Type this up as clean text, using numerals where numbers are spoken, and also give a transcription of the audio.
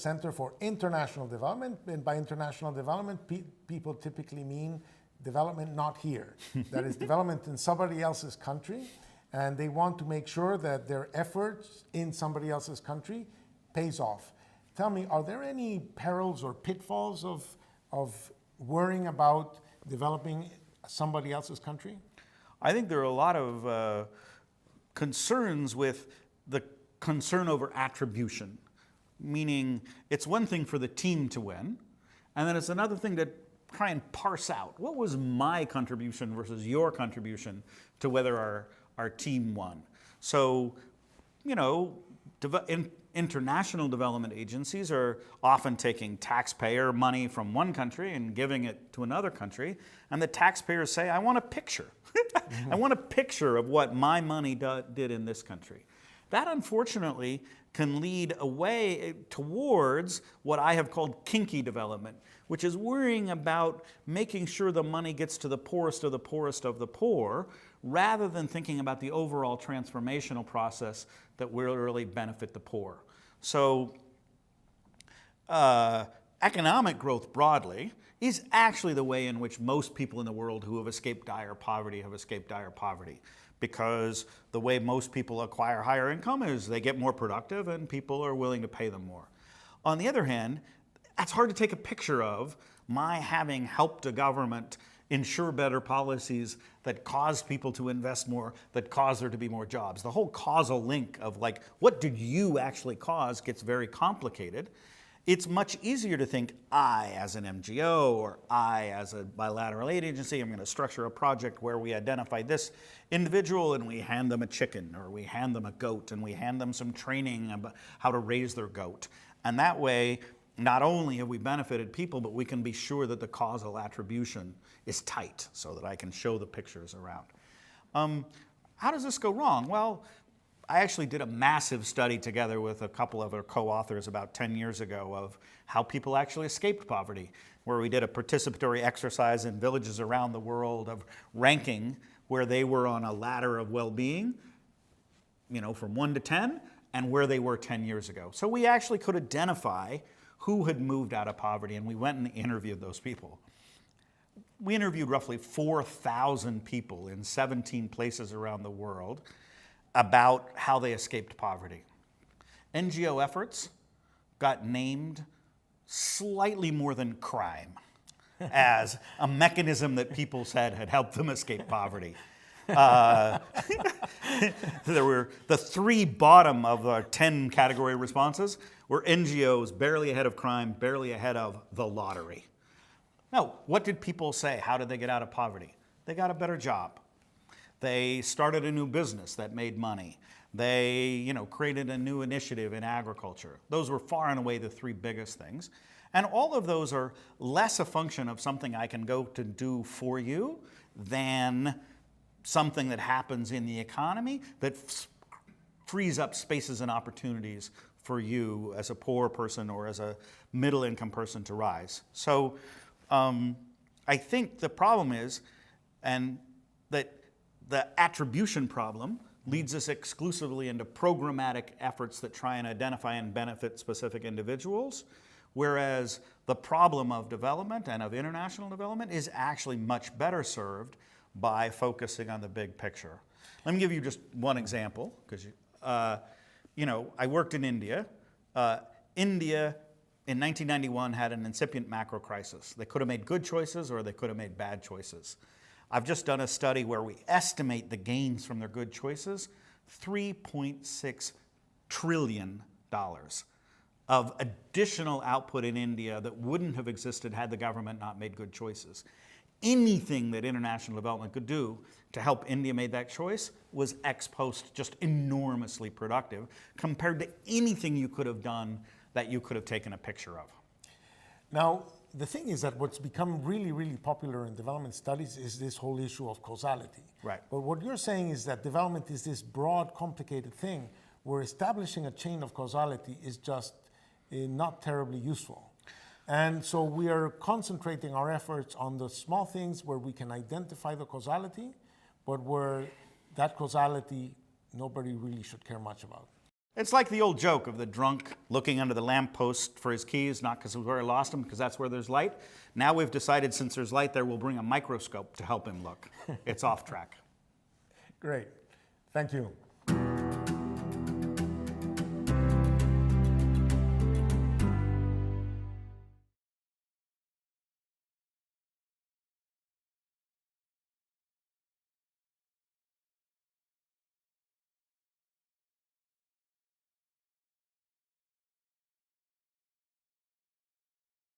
Center for International Development, and by international development, people typically mean development not here. That is development in somebody else's country, and they want to make sure that their efforts in somebody else's country pays off. Tell me, are there any perils or pitfalls of worrying about developing somebody else's country? I think there are a lot of concerns with the concern over attribution, meaning it's one thing for the team to win, and then it's another thing to try and parse out what was my contribution versus your contribution to whether our team won. So, international development agencies are often taking taxpayer money from one country and giving it to another country, and the taxpayers say, I want a picture. I want a picture of what my money did in this country. That, unfortunately, can lead away towards what I have called kinky development, which is worrying about making sure the money gets to the poorest of the poorest of the poor, rather than thinking about the overall transformational process that will really benefit the poor. So economic growth broadly is actually the way in which most people in the world who have escaped dire poverty have escaped dire poverty. Because the way most people acquire higher income is they get more productive and people are willing to pay them more. On the other hand, that's hard to take a picture of, my having helped a government ensure better policies that cause people to invest more, that cause there to be more jobs. The whole causal link of what did you actually cause gets very complicated. It's much easier to think, I as an MGO or I as a bilateral aid agency, I'm going to structure a project where we identify this individual and we hand them a chicken, or we hand them a goat, and we hand them some training about how to raise their goat. And that way, not only have we benefited people, but we can be sure that the causal attribution is tight so that I can show the pictures around. How does this go wrong? Well, I actually did a massive study together with a couple of our co-authors about 10 years ago of how people actually escaped poverty, where we did a participatory exercise in villages around the world of ranking where they were on a ladder of well-being, from 1 to 10, and where they were 10 years ago. So we actually could identify who had moved out of poverty, and we went and interviewed those people. We interviewed roughly 4,000 people in 17 places around the world about how they escaped poverty. NGO efforts got named slightly more than crime as a mechanism that people said had helped them escape poverty. There were the 3 bottom of our 10 category responses were NGOs barely ahead of crime, barely ahead of the lottery. Now, what did people say? How did they get out of poverty? They got a better job. They started a new business that made money. They, created a new initiative in agriculture. Those were far and away the 3 biggest things. And all of those are less a function of something I can go to do for you than something that happens in the economy that frees up spaces and opportunities for you as a poor person or as a middle-income person to rise. So I think the problem is, and that the attribution problem leads us exclusively into programmatic efforts that try and identify and benefit specific individuals, whereas the problem of development and of international development is actually much better served by focusing on the big picture. Let me give you just one example, because I worked in India. India in 1991 had an incipient macro crisis. They could have made good choices or they could have made bad choices. I've just done a study where we estimate the gains from their good choices, $3.6 trillion of additional output in India that wouldn't have existed had the government not made good choices. Anything that international development could do to help India make that choice was ex post just enormously productive compared to anything you could have done that you could have taken a picture of. Now, the thing is that what's become really, really popular in development studies is this whole issue of causality. Right. But what you're saying is that development is this broad, complicated thing where establishing a chain of causality is just not terribly useful. And so we are concentrating our efforts on the small things where we can identify the causality, but where that causality nobody really should care much about. It's like the old joke of the drunk looking under the lamppost for his keys, not because of where he lost them, because that's where there's light. Now we've decided since there's light there, we'll bring a microscope to help him look. It's off track. Great. Thank you.